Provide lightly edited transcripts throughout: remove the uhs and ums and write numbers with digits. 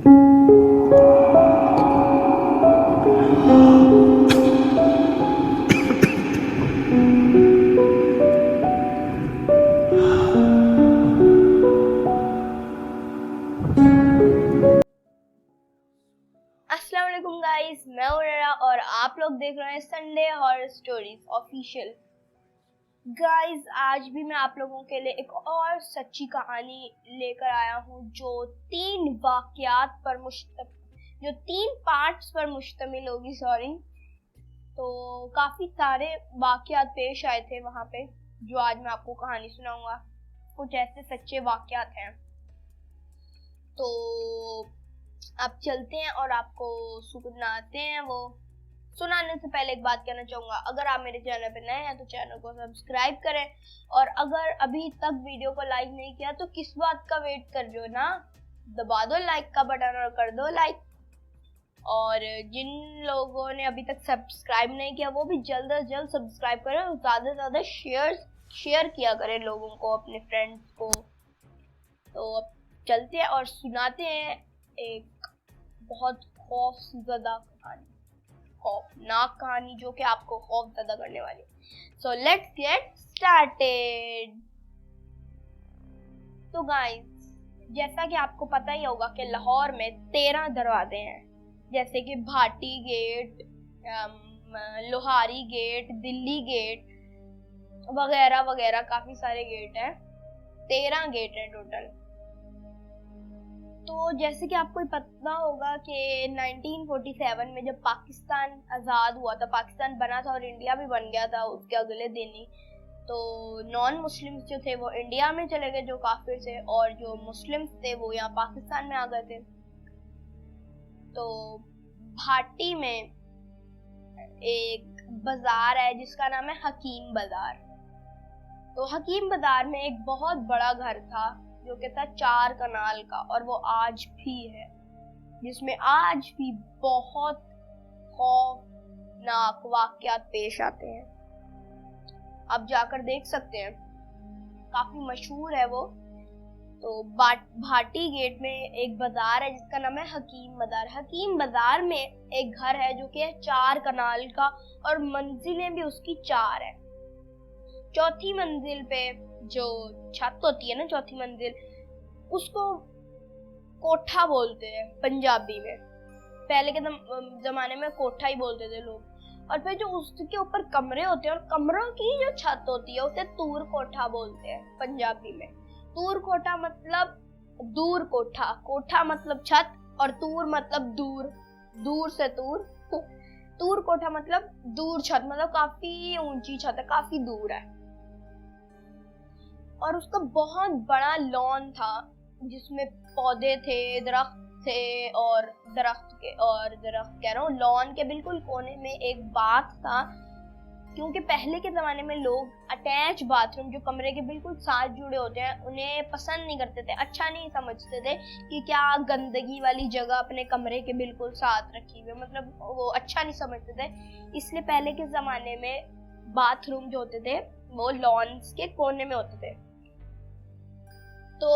अस्सलाम वालेकुम गाइस, मैं उरेरा और आप लोग देख रहे हैं Sunday horror stories official. Guys, आज भी मैं आप लोगों के लिए एक और सच्ची कहानी लेकर आया हूँ जो तीन पार्ट्स पर मुश्तमिल होगी। तो काफी सारे वाकयात पेश आए थे वहाँ पे, जो आज मैं आपको कहानी सुनाऊंगा। कुछ ऐसे सच्चे वाकयात हैं। तो आप चलते हैं और आपको सुनाते हैं। वो सुनाने से पहले एक बात कहना चाहूंगा, अगर आप मेरे चैनल पे नए हैं तो चैनल को सब्सक्राइब करें, और अगर अभी तक वीडियो को लाइक नहीं किया तो किस बात का वेट कर रहे हो ना, दबा दो लाइक का बटन और कर दो लाइक। और जिन लोगों ने अभी तक सब्सक्राइब नहीं किया वो भी जल्द से जल्द सब्सक्राइब करें और ज़्यादा से ज़्यादा शेयर किया करें लोगों को, अपने फ्रेंड्स को। तो अब चलते हैं और सुनाते हैं एक बहुत खौफनाक कहानी जो कि आपको खौफज़दा करने वाली है। So let's get started. तो गाइस, जैसा कि आपको पता ही होगा कि लाहौर में 13 दरवाजे हैं, जैसे कि Bhati gate, Lohari gate, Delhi gate वगैरह वगैरह, काफी सारे गेट हैं। 13 गेट हैं टोटल। तो जैसे कि आपको पता होगा कि 1947 में जब पाकिस्तान आज़ाद हुआ था, पाकिस्तान बना था और इंडिया भी बन गया था उसके अगले दिन ही, तो नॉन मुस्लिम्स जो थे वो इंडिया में चले गए, जो काफिर थे, और जो मुस्लिम्स थे वो यहाँ पाकिस्तान में आ गए थे। तो भाटी में एक बाजार है जिसका नाम है हकीम बाजार। तो हकीम बाजार में एक बहुत बड़ा घर था जो कि था 4 कनाल का, और वो आज भी है, जिसमें आज भी बहुत खौफनाक वाकयात पेश आते हैं। आप जाकर देख सकते हैं, काफी मशहूर है वो। तो भाटी गेट में एक बाजार है जिसका नाम है हकीम बाजार। हकीम बाजार में एक घर है जो कि 4 कनाल का, और मंजिलें भी उसकी 4 है। चौथी मंजिल पे जो छत होती है ना, चौथी मंजिल, उसको कोठा बोलते हैं पंजाबी में। पहले के जमाने में कोठा ही बोलते थे लोग। और फिर जो उसके ऊपर कमरे होते हैं और कमरों की जो छत होती है उसे तूर कोठा बोलते हैं पंजाबी में। तूर कोठा मतलब दूर कोठा, कोठा मतलब छत, और तूर मतलब दूर, दूर से तूर। तूर कोठा मतलब दूर छत, मतलब काफी ऊंची छत है, काफी दूर है। और उसका बहुत बड़ा लॉन था जिसमें पौधे थे, दरख्त थे, और दरख्त कह रहा हूँ, लॉन के बिल्कुल कोने में एक बाथ था। क्योंकि पहले के ज़माने में लोग अटैच बाथरूम, जो कमरे के बिल्कुल साथ जुड़े होते हैं, उन्हें पसंद नहीं करते थे, अच्छा नहीं समझते थे कि क्या गंदगी वाली जगह अपने कमरे के बिल्कुल साथ रखी हुई, मतलब वो अच्छा नहीं समझते थे। इसलिए पहले के ज़माने में बाथरूम जो होते थे वो लॉन्स के कोने में होते थे। तो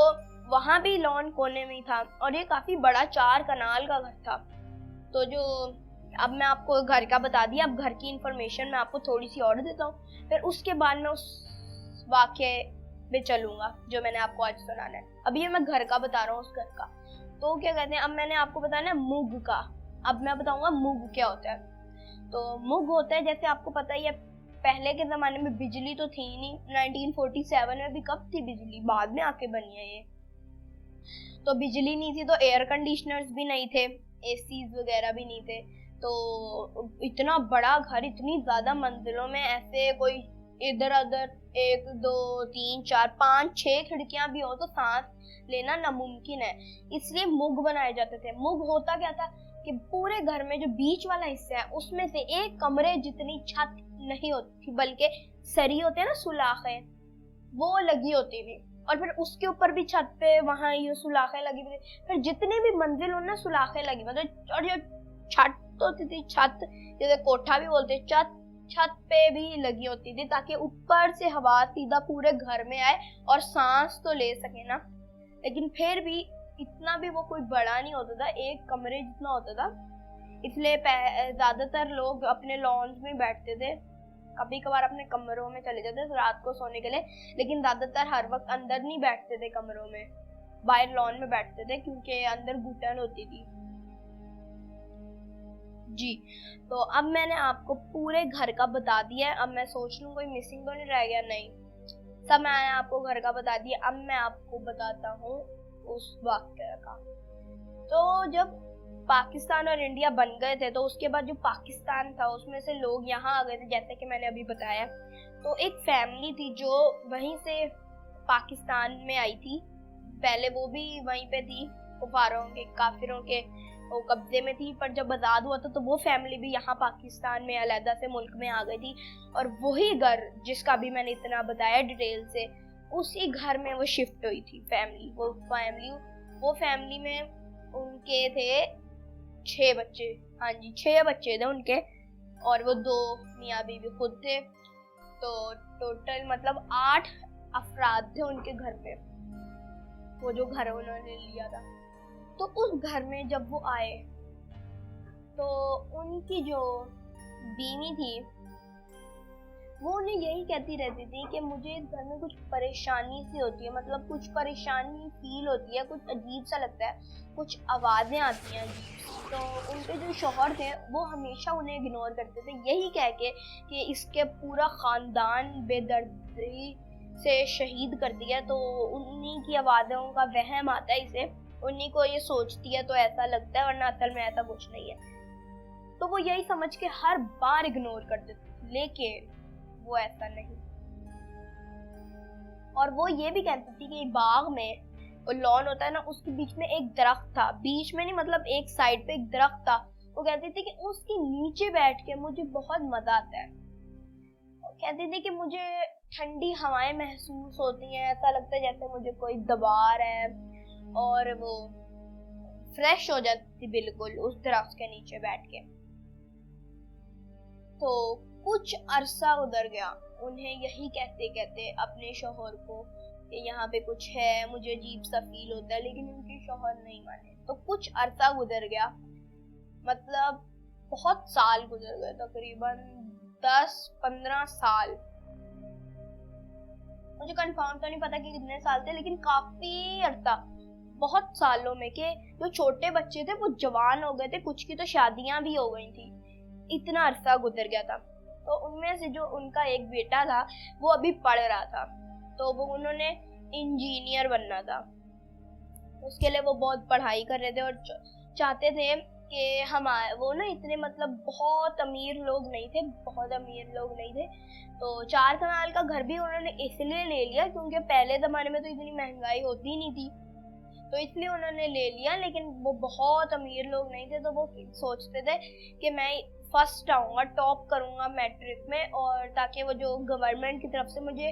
वहाँ भी लॉन कोने में ही था, और ये काफ़ी बड़ा 4 कनाल का घर था। तो जो अब मैं आपको घर का बता दिया, अब घर की इंफॉर्मेशन मैं आपको थोड़ी सी और देता हूँ, फिर उसके बाद मैं उस वाक़े में चलूँगा जो मैंने आपको आज सुनाना है। अभी ये मैं घर का बता रहा हूँ, उस घर का। तो क्या कहते हैं, अब मैंने आपको बताया ना मुग का, अब मैं बताऊँगा मुग क्या होता है। तो मुग होता है, जैसे आपको पता ही है, पहले के ज़माने में बिजली तो थी नहीं। 1947 में भी कब थी बिजली, बाद में आके बनी है ये। तो बिजली नहीं थी तो एयर कंडीशनर्स भी नहीं थे, एसीज वगैरह भी नहीं थे। तो इतना बड़ा घर, इतनी ज़्यादा मंजिलों में, ऐसे कोई इधर उधर 1 2 3 4 5 6 खिड़कियां भी हो तो सांस लेना नामुमकिन है। इसलिए मुग बनाए जाते थे। मुग होता क्या था कि पूरे घर में जो बीच वाला हिस्सा है उसमें से एक कमरे जितनी छत नहीं होती थी, बल्कि सरी होते हैं ना, सुलाखें, वो लगी होती थी। और फिर उसके ऊपर भी छत पे वहां ये सुलाखें लगी हुई थी। फिर जितने भी मंजिल हो ना, सुलाखें लगी, मतलब, और जो छत होती थी, छत जैसे कोठा भी बोलते, छत पे भी लगी होती थी, ताकि ऊपर से हवा सीधा पूरे घर में आए और सांस तो ले सके ना। लेकिन फिर भी इतना भी वो कोई बड़ा नहीं होता था, एक कमरे जितना होता था, इसलिए ज्यादातर लोग अपने लॉन्स में बैठते थे, कभी कभार अपने कमरों में चले जाते थे रात को सोने के लिए, लेकिन ज्यादातर हर वक्त अंदर नहीं बैठते थे कमरों में, बाहर लॉन में बैठते थे क्योंकि अंदर घुटन होती थी जी। तो अब मैंने आपको पूरे घर का बता दिया है, अब मैं सोच लूं कोई मिसिंग तो नहीं रह गया, नहीं, सब मैंने आपको घर का बता दिया। अब मैं आपको बताता हूँ उस वाक़या का। तो जब पाकिस्तान और इंडिया बन गए थे, तो उसके बाद जो पाकिस्तान था उसमें से लोग यहाँ आ गए थे, जैसे कि मैंने अभी बताया। तो एक फैमिली थी जो वहीं से पाकिस्तान में आई थी, पहले वो भी वहीं पे थी, कुफारों के, काफिरों के वो कब्जे में थी, पर जब आज़ाद हुआ था तो वो फैमिली भी यहाँ पाकिस्तान में अलग से मुल्क में आ गई थी, और वही घर जिसका भी मैंने इतना बताया डिटेल से, उसी घर में वो शिफ्ट हुई थी फैमिली। वो फैमिली में उनके थे 6 बच्चे, हाँ जी 6 बच्चे थे उनके, और वो 2 मियाँ बीवी खुद थे, तो टोटल मतलब 8 अफराद थे उनके घर पे, वो जो घर उन्होंने लिया था। तो उस घर में जब वो आए तो उनकी जो बीवी थी वो उन्हें यही कहती रहती थी कि मुझे इस घर में कुछ परेशानी सी होती है, मतलब कुछ परेशानी फील होती है, कुछ अजीब सा लगता है, कुछ आवाज़ें आती हैं। तो उनके जो शौहर थे वो हमेशा उन्हें इग्नोर करते थे, यही कह के कि इसके पूरा ख़ानदान बेदर्दी से शहीद कर दिया, तो उन्हीं की आवाज़ों का वहम आता है इसे, उन्हीं को ये सोचती है तो ऐसा लगता है, वरना असल में ऐसा कुछ नहीं है। तो वो यही समझ के हर बार इग्नोर कर देते, लेकिन वो ऐसा नहीं। और वो ये भी कहती थी कि बाग में वो लॉन होता है ना, उसके बीच में एक दरख्त था, बीच में नहीं मतलब एक साइड पे एक दरख्त था। वो कहती थी कि उसके नीचे बैठ के मुझे बहुत मजा आता है। कहती थी कि मुझे ठंडी हवाएं महसूस होती हैं, ऐसा लगता है जैसे मुझे कोई दबा रहा है, और वो फ्रेश हो जाती बिल्कुल उस दरख्त के नीचे बैठ के। तो कुछ अरसा गुजर गया, उन्हें यही कहते कहते अपने शौहर को कि यहाँ पे कुछ है, मुझे अजीब सा फील होता है, लेकिन उनके शौहर नहीं माने। तो कुछ अरसा गुजर गया, मतलब बहुत साल गुजर गए, तकरीबन 10-15 साल, मुझे कंफर्म तो नहीं पता कि कितने साल थे, लेकिन काफी अरसा, बहुत सालों में के जो छोटे बच्चे थे वो जवान हो गए थे, कुछ की तो शादियां भी हो गई थी, इतना अरसा गुजर गया था। तो उनमें से जो उनका एक बेटा था वो अभी पढ़ रहा था, तो वो उन्होंने इंजीनियर बनना था, उसके लिए वो बहुत पढ़ाई कर रहे थे और चाहते थे कि वो ना इतने मतलब बहुत अमीर लोग नहीं थे, बहुत अमीर लोग नहीं थे। तो 4 कनाल का घर भी उन्होंने इसलिए ले लिया क्योंकि पहले ज़माने में तो इतनी महंगाई होती नहीं थी, तो इसलिए उन्होंने ले लिया, लेकिन वो बहुत अमीर लोग नहीं थे, तो वो सोचते थे कि मैं फर्स्ट आऊँगा, टॉप करूँगा मैट्रिक में, और ताकि वो जो गवर्नमेंट की तरफ से मुझे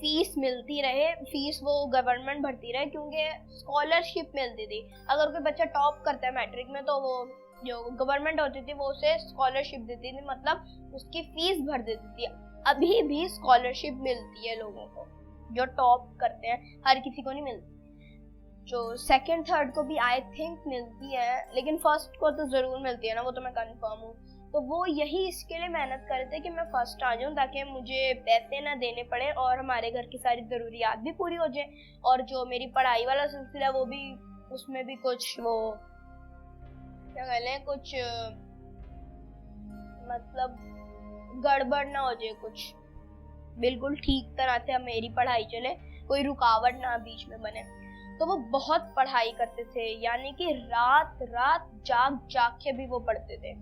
फीस मिलती रहे, फीस वो गवर्नमेंट भरती रहे, क्योंकि स्कॉलरशिप मिलती थी। अगर कोई बच्चा टॉप करता है मैट्रिक में तो वो जो गवर्नमेंट होती थी वो उसे स्कॉलरशिप देती थी, मतलब उसकी फीस भर देती थी। अभी भी स्कॉलरशिप मिलती है लोगों को जो टॉप करते हैं, हर किसी को नहीं मिलती, जो सेकंड थर्ड को भी आई थिंक मिलती है, लेकिन फर्स्ट को तो जरूर मिलती है ना, वो तो मैं कंफर्म हूँ। तो वो यही इसके लिए मेहनत कर रहे थे कि मैं फर्स्ट आ जाऊँ, ताकि मुझे पैसे ना देने पड़े और हमारे घर की सारी ज़रूरियात भी पूरी हो जाए, और जो मेरी पढ़ाई वाला सिलसिला वो भी, उसमें भी कुछ वो क्या कहते हैं, कुछ मतलब गड़बड़ ना हो जाए, कुछ बिल्कुल ठीक तरह से मेरी पढ़ाई चले, कोई रुकावट ना बीच में बने। तो वो बहुत पढ़ाई करते थे, यानी कि रात रात जाग जाग के भी वो पढ़ते थे,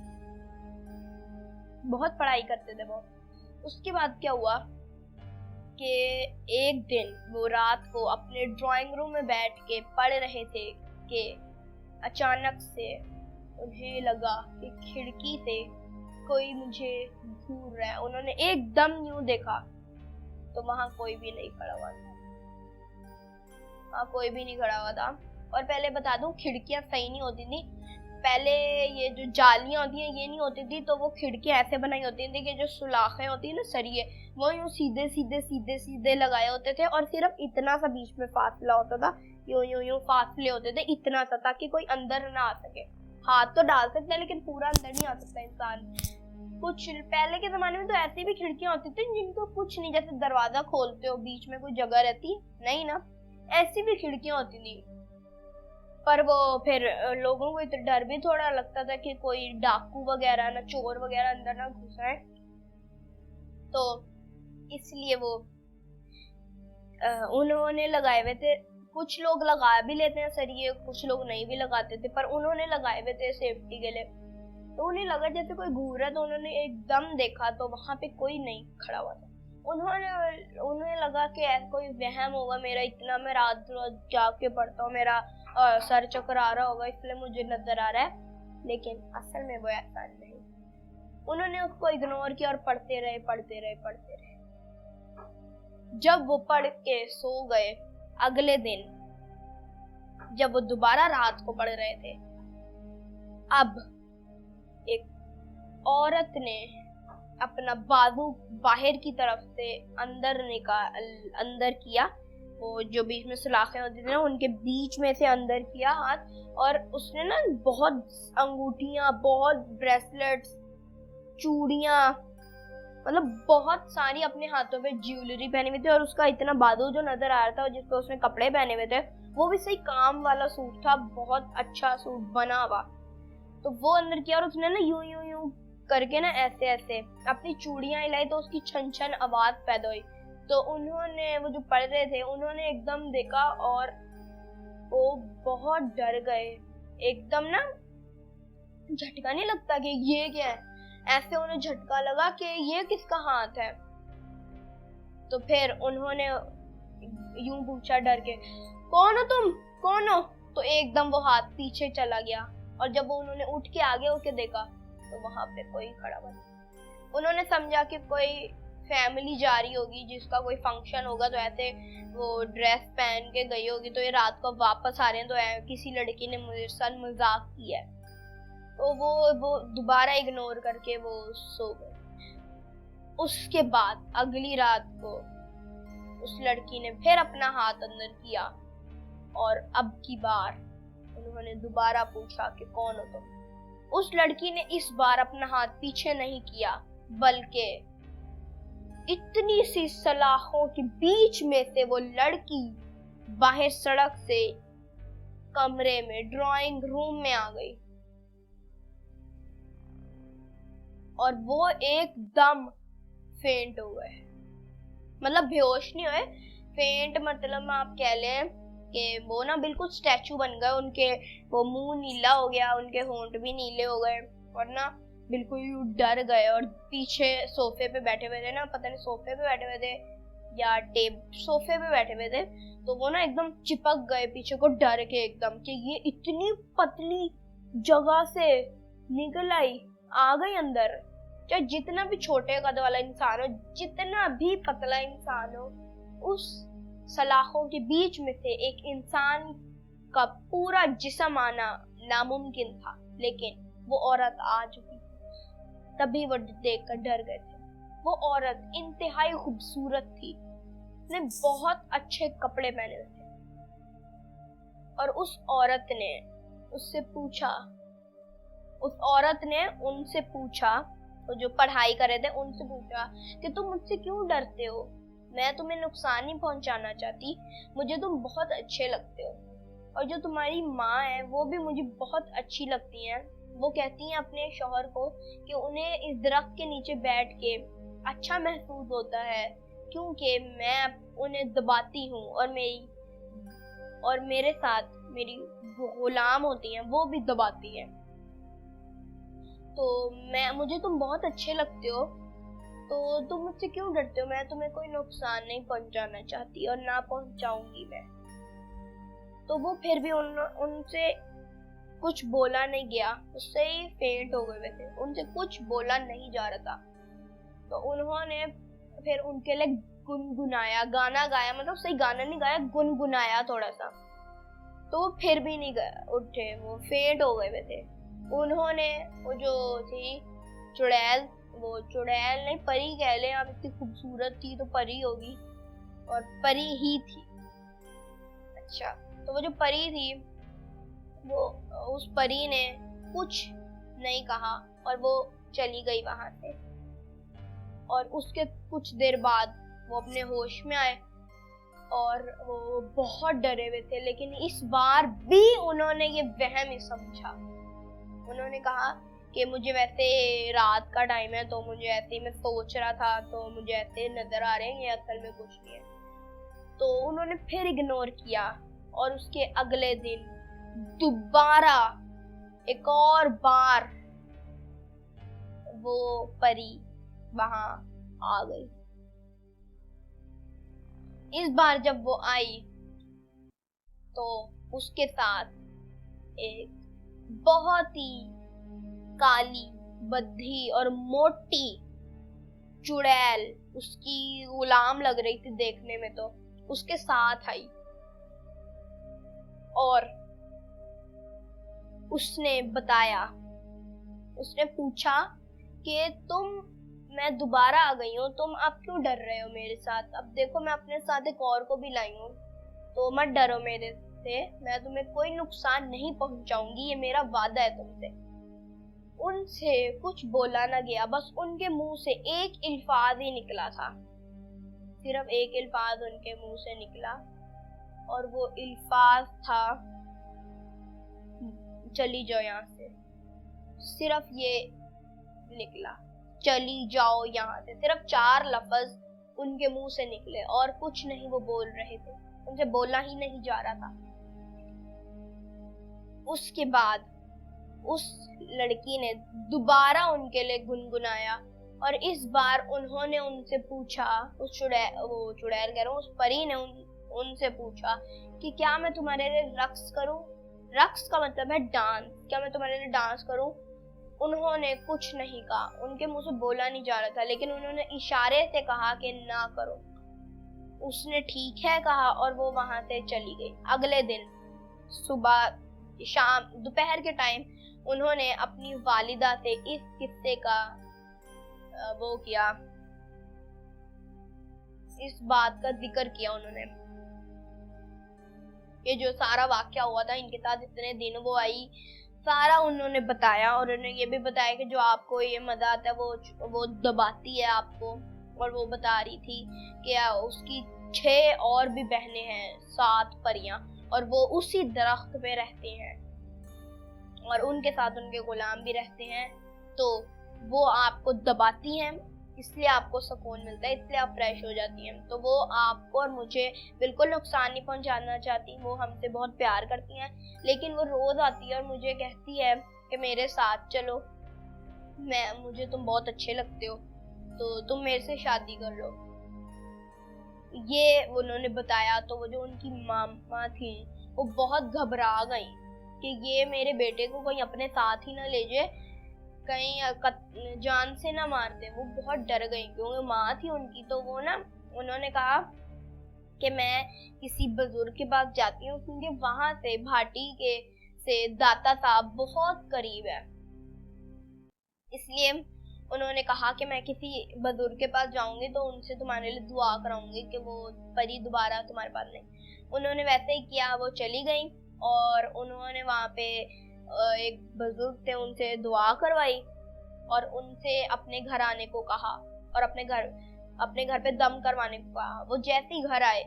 बहुत पढ़ाई करते थे वो। उसके बाद क्या हुआ कि एक दिन वो रात को अपने ड्राइंग रूम में बैठ के पढ़ रहे थे कि अचानक से उन्हें लगा कि खिड़की से कोई मुझे घूर रहा है। उन्होंने एकदम यूं देखा तो वहां कोई भी नहीं खड़ा हुआ था, वहां कोई भी नहीं खड़ा हुआ था। और पहले बता दूं, खिड़कियां सही नहीं होती थी पहले, ये जो जालियां होती हैं ये नहीं होती थी, तो वो खिड़कियां ऐसे बनाई होती थी कि जो सुलाखें होती है ना सरिये, वो यूं सीधे सीधे सीधे सीधे लगाए होते थे, और सिर्फ इतना सा बीच में फासला होता था यूं फासले होते थे इतना सा, ताकि कोई अंदर ना आ सके। हाथ तो डाल सकते हैं लेकिन पूरा अंदर नहीं आ सकता इंसान। कुछ पहले के जमाने में तो ऐसी भी खिड़कियां होती थी जिनको कुछ नहीं, जैसे दरवाजा खोलते हो बीच में कोई जगह रहती नहीं ना, ऐसी भी खिड़कियां होती थी। पर वो फिर लोगों को इतना डर भी थोड़ा लगता था कि कोई डाकू वगैरह ना, चोर वगैरह अंदर ना घुस आए, तो इसलिए वो उन्होंने लगाए हुए थे। कुछ लोग लगा भी लेते हैं सरिये, कुछ लोग नहीं भी लगाते थे, पर उन्होंने लगाए हुए थे सेफ्टी के लिए। तो उन्हें लगा जैसे कोई घूर रहा, तो उन्होंने एकदम देखा तो वहां पे कोई नहीं खड़ा हुआ था। उन्हें लगा कि ऐसा कोई वहम होगा मेरा, इतना मैं रात रात जाग के पढ़ता हूँ, मेरा सर चक्कर आ रहा होगा इसलिए मुझे नजर आ रहा है, लेकिन असल में वो ऐसा नहीं। उन्होंने उसको इग्नोर किया और पढ़ते रहे। जब वो पढ़ के सो गए, अगले दिन जब वो दोबारा रात को पढ़ रहे थे, अब एक औरत ने अपना बाजू बाहर की तरफ से अंदर किया, वो जो बीच में सुलाखें होती थी ना, उनके बीच में से अंदर किया हाथ, और उसने ना बहुत अंगूठियां, बहुत ब्रेसलेट्स, चूड़ियां, मतलब बहुत सारी अपने हाथों पे ज्वेलरी पहनी हुई थी। और उसका इतना बाजू जो नजर आ रहा था, जिस पे उसने कपड़े पहने हुए थे, वो भी सही काम वाला सूट था, बहुत अच्छा सूट बना हुआ। तो वो अंदर किया और उसने ना यूं करके ना ऐसे अपनी चूड़ियां हिलाई, तो उसकी छन छन आवाज पैदा हुई। तो उन्होंने, वो जो पढ़ रहे थे, उन्होंने एकदम देखा और वो बहुत डर गए। एकदम ना झटका नहीं लगता कि ये क्या है, ऐसे उन्हें झटका लगा कि ये किसका हाथ है। तो फिर उन्होंने यूं पूछा डर के, कौन हो तुम, कौन हो? तो एकदम वो हाथ पीछे चला गया, और जब उन्होंने उठ के आगे होके देखा तो वहां पे कोई खड़ा हुआ नहीं। उन्होंने समझा कि कोई फैमिली जा रही होगी, जिसका कोई फंक्शन होगा, तो ऐसे वो ड्रेस पहन के गई होगी, तो ये रात को वापस आ रहे हैं, तो किसी लड़की ने मुझे साथ मजाक किया है। तो वो दोबारा इग्नोर करके वो सो गए। उसके बाद अगली रात को उस लड़की ने फिर अपना हाथ अंदर किया, और अब की बार उन्होंने दोबारा पूछा कि कौन हो तुम। उस लड़की ने इस बार अपना हाथ पीछे नहीं किया, बल्कि इतनी सी सलाखों के बीच में से वो लड़की बाहर सड़क से कमरे में, ड्राइंग रूम में आ गई, और वो एकदम फेंट हो गए। मतलब बेहोश नहीं हुए, फेंट मतलब आप कह लें कि वो ना बिल्कुल स्टैचू बन गए। उनके वो मुंह नीला हो गया, उनके होंठ भी नीले हो गए, और ना बिल्कुल डर गए। और पीछे सोफे पे बैठे हुए थे ना, पता नहीं सोफे पे बैठे हुए थे या सोफे पे बैठे हुए थे, तो वो ना एकदम चिपक गए पीछे को, डर के एकदम कि ये इतनी पतली जगह से निकल आई, आ गई अंदर। चाहे जितना भी छोटे कद वाला इंसान हो, जितना भी पतला इंसान हो, उस सलाखों के बीच में से एक इंसान का पूरा जिस्म आना नामुमकिन था। लेकिन वो औरत आ चुकी थी, तभी वो देखकर डर गए थे। वो औरत इंतहाई खूबसूरत थी, उसने बहुत अच्छे कपड़े पहने हुए थे, और उस औरत ने उनसे पूछा, तो जो पढ़ाई कर रहे थे उनसे पूछा कि तुम मुझसे क्यों डरते हो, मैं तुम्हें नुकसान नहीं पहुंचाना चाहती, मुझे तुम बहुत अच्छे लगते हो, और जो तुम्हारी माँ है वो भी मुझे बहुत अच्छी लगती है। वो कहती हैं अपने शौहर को कि उन्हें इस दरख्त के नीचे बैठ के अच्छा महसूस होता है, क्योंकि मैं उन्हें दबाती हूँ, और मेरे साथ मेरी गुलाम होती हैं, वो भी दबाती हैं। तो मुझे तुम बहुत अच्छे लगते हो, तो तुम मुझसे क्यों डरते हो, मैं तुम्हें कोई नुकसान नहीं पहुंचाना चाहती और ना पहुंचाऊंगी मैं। तो वो फिर भी उनसे कुछ बोला नहीं गया, उससे ही फेंट हो गए थे, उनसे कुछ बोला नहीं जा रहा था। तो उन्होंने फिर उनके लिए गुनगुनाया, गाना गाया, मतलब सही गाना नहीं गाया, गुनगुनाया थोड़ा सा, तो फिर भी नहीं उठे, वो फेंट हो गए थे। उन्होंने वो जो थी चुड़ैल, वो चुड़ैल नहीं परी कह ले, आप इतनी खूबसूरत थी तो परी होगी, और परी ही थी। अच्छा, तो वो जो परी थी वो उस परी ने कुछ नहीं कहा और वो चली गई वहां से। और उसके कुछ देर बाद वो अपने होश में आए और वो बहुत डरे हुए थे, लेकिन इस बार भी उन्होंने ये वहम ही समझा। उन्होंने कहा कि मुझे वैसे रात का टाइम है, तो मुझे ऐसे ही मैं सोच रहा था, तो मुझे ऐसे नजर आ रहे हैं, ये असल में कुछ नहीं है। तो उन्होंने फिर इग्नोर किया और उसके अगले दिन दोबारा एक और बार वो परी वहां आ गई। इस बार जब वो आई तो उसके साथ एक बहुत ही काली, बद्धी और मोटी चुड़ैल, उसकी गुलाम लग रही थी देखने में, तो उसके साथ आई और उसने बताया, उसने पूछा कि मैं दोबारा आ गई हूँ, तुम अब क्यों डर रहे हो मेरे साथ? अब देखो मैं अपने साथ एक और को भी लाई हूँ, तो मत डरो मेरे से, मैं तुम्हें कोई नुकसान नहीं पहुंचाऊंगी, ये मेरा वादा है तुमसे। उनसे कुछ बोला ना गया, बस उनके मुंह से एक अल्फाज ही निकला था, सिर्फ एक अल्फाज उनके मुंह से निकला और वो अल्फाज था, चली जाओ यहाँ से। सिर्फ ये निकला, चली जाओ यहाँ से। सिर्फ 4 लफ्ज उनके मुंह से निकले और कुछ नहीं वो बोल रहे थे, उनसे बोला ही नहीं जा रहा था। उसके बाद उस लड़की ने दोबारा उनके लिए गुनगुनाया और इस बार उन्होंने उनसे पूछा, उस चुड़ैल कह रहा हूँ, उस परी ने उनसे पूछा कि क्या मैं तुम्हारे लिए रक्स करूं? रक्स का मतलब है डांस, क्या मैं तुम्हारे लिए डांस करूं? उन्होंने कुछ नहीं कहा, उनके मुंह से बोला नहीं जा रहा था, लेकिन उन्होंने इशारे से कहा कि ना करो। उसने ठीक है कहा और वो वहां से चली गई। अगले दिन सुबह, शाम, दोपहर के टाइम उन्होंने अपनी वालिदा से इस किस्से का वो किया, इस बात का जिक्र किया उन्होंने, ये जो सारा वाकया हुआ था इनके साथ इतने दिन, वो आई सारा उन्होंने बताया। और उन्होंने ये भी बताया कि जो आपको ये मजा आता है वो दबाती है आपको। और वो बता रही थी कि उसकी 6 और भी बहनें हैं, 7 परियां, और वो उसी दरख्त पे रहते हैं और उनके साथ उनके गुलाम भी रहते हैं। तो वो आपको दबाती हैं, इसलिए आपको सुकून मिलता है, इसलिए आप फ्रेश हो जाती हैं। तो वो आपको और मुझे बिल्कुल नुकसान नहीं पहुंचाना चाहती, वो हमसे बहुत प्यार करती हैं। लेकिन वो रोज आती है और मुझे कहती है कि मेरे साथ चलो, मुझे तुम बहुत अच्छे लगते हो, तो तुम मेरे से शादी कर लो। ये उन्होंने बताया तो वो जो उनकी मामा थी वो बहुत घबरा गई कि ये मेरे बेटे को कोई अपने साथ ही ना ले जाए, कहीं जान से ना मार दे। वो बहुत डर गई क्योंकि माँ थी उनकी। तो वो ना, उन्होंने कहा कि मैं किसी बुजुर्ग के पास जाती हूँ, क्योंकि वहां से भाटी के से दाता साहब बहुत करीब है, इसलिए उन्होंने कहा कि मैं किसी बुजुर्ग के पास जाऊंगी तो उनसे तुम्हारे लिए दुआ कराऊंगी कि वो परी दोबारा तुम्हारे पास नहीं। उन्होंने वैसे ही किया, वो चली गई और उन्होंने वहां पे एक बुजुर्ग थे, उनसे दुआ करवाई और उनसे अपने घर आने को कहा और अपने घर पे दम करवाने को कहा। वो जैसे ही घर आए,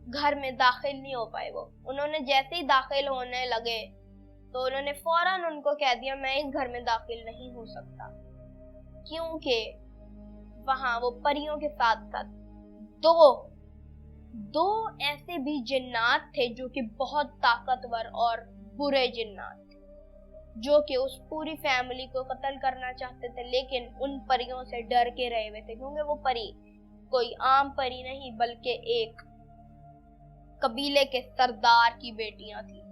घर में दाखिल नहीं हो पाए। वो उन्होंने जैसे ही दाखिल होने लगे तो उन्होंने फौरन उनको कह दिया, मैं इस घर में दाखिल नहीं हो सकता, क्योंकि वहां वो परियों के साथ साथ दो ऐसे भी जिन्नात थे जो कि बहुत ताकतवर और बुरे जिन्नात, जो कि उस पूरी फैमिली को कत्ल करना चाहते थे, लेकिन उन परियों से डर के रहे हुए थे, क्योंकि वो परी कोई आम परी नहीं बल्कि एक कबीले के सरदार की बेटियां थी।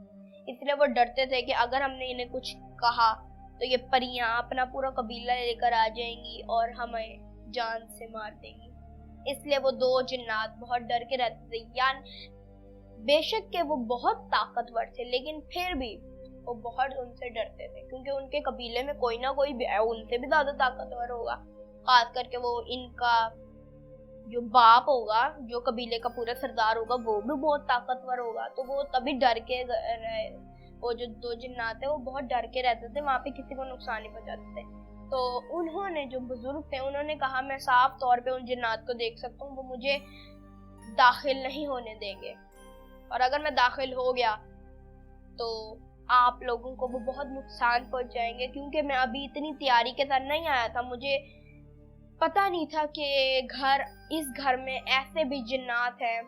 इसलिए वो डरते थे कि अगर हमने इन्हें कुछ कहा तो ये परियां अपना पूरा कबीला लेकर आ जाएंगी और हमें जान से मार देंगी। इसलिए वो 2 जिन्नात बहुत डर के रहते थे। यानी बेशक के वो बहुत ताकतवर थे, लेकिन फिर भी वो बहुत उनसे डरते थे, क्योंकि उनके कबीले में कोई ना कोई उनसे भी ज्यादा ताकतवर होगा, खास करके वो इनका जो बाप होगा, जो कबीले का पूरा सरदार होगा, वो भी बहुत ताकतवर होगा, तो वो तभी डर के रहे। वो जो दो जिन्नात थे वो बहुत डर के रहते थे, वहां पे किसी को नुकसान नहीं पहुंचाते थे। तो उन्होंने, जो बुजुर्ग थे, उन्होंने कहा मैं साफ तौर पे उन जिन्नात को देख सकता हूँ, वो मुझे दाखिल नहीं होने देंगे, और अगर मैं दाखिल हो गया तो आप लोगों को वो बहुत नुकसान पहुंचाएंगे, क्योंकि मैं अभी इतनी तैयारी के साथ नहीं आया था, मुझे पता नहीं था कि इस घर में ऐसे भी जिन्नात हैं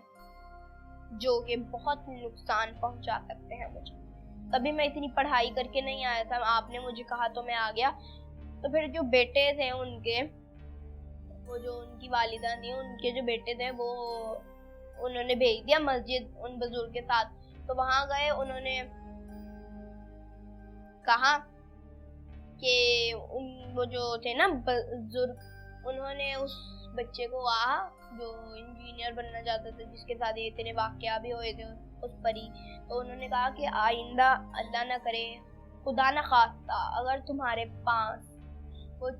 जो कि बहुत नुकसान पहुंचा सकते हैं मुझे। तभी मैं इतनी पढ़ाई करके नहीं आया था, आपने मुझे कहा तो मैं आ गया। तो फिर जो बेटे थे उनके, वो जो उनकी वालिदा थी, उनके जो बेटे थे वो उन्होंने भेज दिया मस्जिद उन बुजुर्ग के साथ। तो वहां गए, उन्होंने कहा कि वो जो थे ना बुजुर्ग, उन्होंने उस बच्चे को कहा जो इंजीनियर बनना चाहता था, जिसके साथ ये इतने वाकया भी हुए थे उस परी, तो उन्होंने कहा कि आइंदा अल्लाह ना करे, खुदा ना खास्ता, अगर तुम्हारे पास वो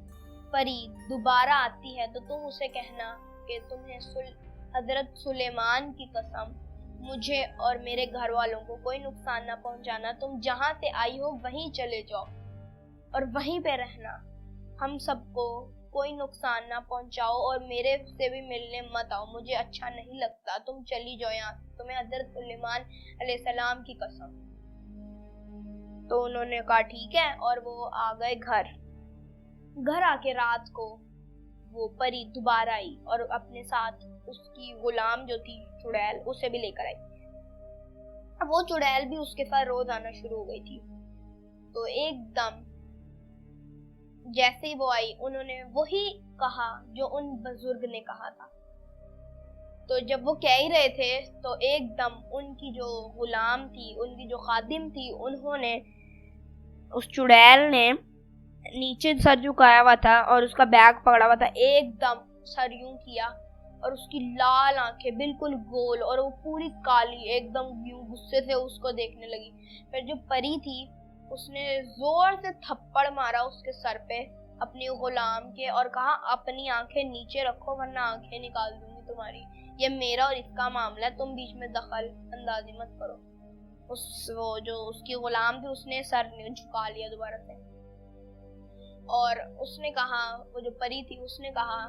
परी दोबारा आती है तो तुम उसे कहना कि तुम्हें हजरत सुलेमान की कसम, मुझे और मेरे घर वालों को कोई नुकसान ना पहुंचाना, तुम जहां से आई हो वहीं चले जाओ और वहीं पे रहना, हम सबको कोई नुकसान ना पहुंचाओ और मेरे से भी मिलने मत आओ, मुझे अच्छा नहीं लगता, तुम चली जाओ यहाँ, तुम्हें हजरत सुलेमान अलैहिस्सलाम की कसम। तो उन्होंने कहा ठीक है, और वो आ गए घर आके रात को वो परी दोबारा आई और अपने साथ उसकी गुलाम जो थी चुड़ैल, उसे भी लेकर आई। अब वो चुड़ैल भी उसके साथ रोज आना शुरू हो गई थी। तो एकदम जैसे ही वो आई, उन्होंने वही कहा जो उन बुजुर्ग ने कहा था। तो जब वो कह ही रहे थे तो एकदम उनकी जो गुलाम थी, उनकी जो खादिम थी, उन्होंने, उस चुड़ैल ने नीचे सर झुकाया हुआ था और उसका बैग पकड़ा हुआ था, एकदम सर यूं किया और उसकी लाल आंखें बिल्कुल गोल और वो पूरी काली, एकदम यूं गुस्से से उसको देखने लगी। फिर जो परी थी उसने जोर से थप्पड़ मारा उसके सर पे अपनी गुलाम के और कहा अपनी आंखें नीचे रखो वरना आंखें निकाल दूंगी तुम्हारी, ये मेरा और इसका मामला है, तुम बीच में दखल अंदाजी मत करो। वो जो उसकी गुलाम थी उसने सर झुका लिया दोबारा से और उसने कहा, वो जो परी थी उसने कहा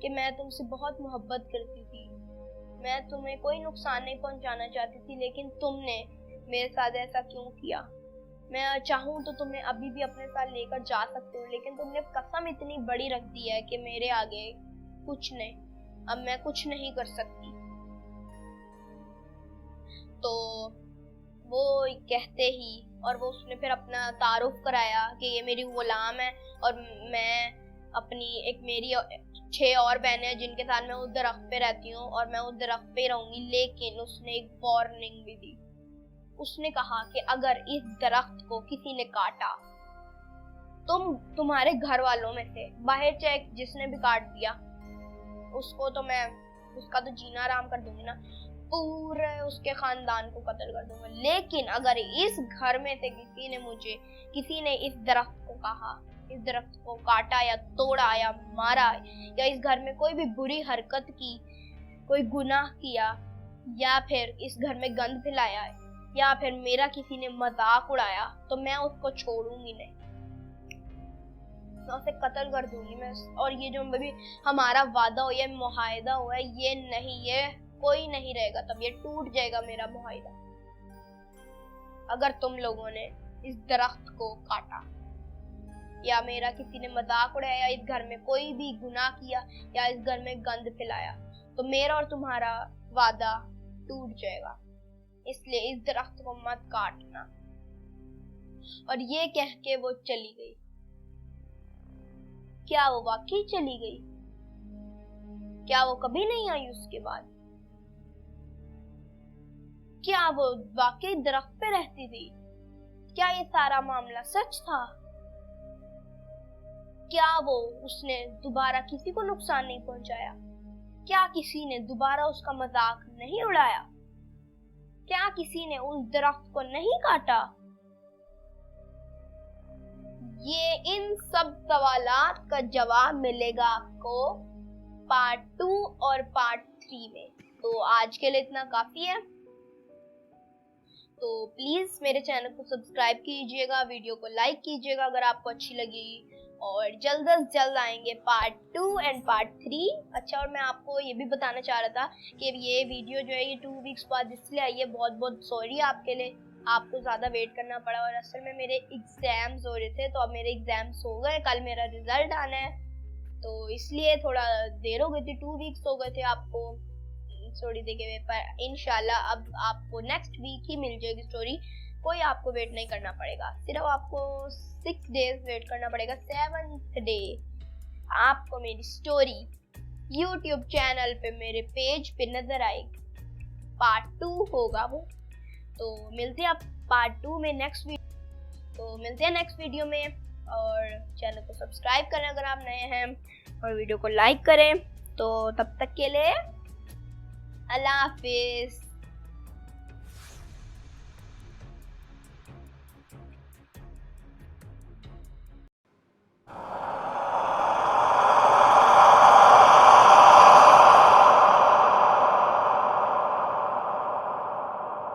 कि मैं तुमसे बहुत मोहब्बत करती थी, मैं तुम्हें कोई नुकसान नहीं पहुंचाना चाहती थी, लेकिन तुमने मेरे साथ ऐसा क्यों किया? मैं चाहूँ तो तुम्हें अभी भी अपने साथ लेकर जा सकती हूँ, लेकिन तुमने कसम इतनी बड़ी रख दी है कि मेरे आगे कुछ नहीं, अब मैं कुछ नहीं कर सकती। तो वो कहते ही और वो उसने फिर अपना तारुफ कराया कि ये मेरी गुलाम है और मैं अपनी मेरी 6 और बहनें हैं जिनके साथ मैं उस दरख्त पे रहती हूँ और मैं उस दरख्त पे रहूंगी। लेकिन उसने एक वार्निंग भी दी, उसने कहा कि अगर इस दरख्त को किसी ने काटा, तुम्हारे घर वालों में से बाहर चाहे जिसने भी काट दिया उसको तो मैं उसका तो जीना आराम कर दूंगी ना, पूरे उसके खानदान को कत्ल कर दूंगा। लेकिन अगर इस घर में से किसी ने इस दरख्त को कहा, इस दरख्त को काटा या तोड़ा या मारा या इस घर में कोई भी बुरी हरकत की, कोई गुनाह किया या फिर इस घर में गंद फैलाया या फिर मेरा किसी ने मजाक उड़ाया, तो मैं उसको छोड़ूंगी नहीं, मैं उसे कत्ल कर दूंगी मैं। और ये जो भी हमारा वादा हो, ये मुआहिदा हुआ है, ये नहीं, ये कोई नहीं रहेगा, तब ये टूट जाएगा मेरा मुआहिदा अगर तुम लोगों ने इस दरख्त को काटा या मेरा किसी ने मजाक उड़ाया या इस घर में कोई भी गुनाह किया या इस घर में गंद फैलाया, तो मेरा और तुम्हारा वादा टूट जाएगा, इसलिए इस दरख्त को मत काटना। और ये कह के वो चली गई। क्या वो वाकई चली गई? क्या वो कभी नहीं आई उसके बाद? क्या वो वाकई दरख्त पे रहती थी? क्या ये सारा मामला सच था? क्या उसने दोबारा किसी को नुकसान नहीं पहुंचाया? क्या किसी ने दोबारा उसका मजाक नहीं उड़ाया? क्या किसी ने उस दरख्त को नहीं काटा? ये इन सब सवालात का जवाब मिलेगा आपको पार्ट 2 और पार्ट 3 में। तो आज के लिए इतना काफ़ी है। तो प्लीज़ मेरे चैनल को सब्सक्राइब कीजिएगा, वीडियो को लाइक कीजिएगा अगर आपको अच्छी लगी, और जल्द से जल्द आएंगे पार्ट 2 एंड पार्ट 3। अच्छा, और मैं आपको ये भी बताना चाह रहा था कि ये वीडियो जो है ये 2 वीक्स बाद इसलिए आई है, बहुत बहुत सॉरी आपके लिए, आपको ज़्यादा वेट करना पड़ा। और असल में मेरे एग्ज़ाम्स हो रहे थे, तो अब मेरे एग्ज़ाम्स हो गए, कल मेरा रिजल्ट आना है, तो इसलिए थोड़ा देर हो गई थी, 2 वीक्स हो गए थे आपको स्टोरी देखे हुए। पर इंशाल्लाह अब आपको नेक्स्ट वीक ही मिल जाएगी स्टोरी, कोई आपको वेट नहीं करना पड़ेगा, सिर्फ आपको 6 डेज वेट करना पड़ेगा। 7th डे आपको मेरी स्टोरी YouTube चैनल पे मेरे पेज पे नजर आएगी। पार्ट 2 होगा वो। तो मिलते हैं आप पार्ट 2 में नेक्स्ट वीडियो में, और चैनल को सब्सक्राइब करें अगर आप नए हैं, और वीडियो को लाइक करें। तो तब तक के लिए अल्लाह हाफिज़।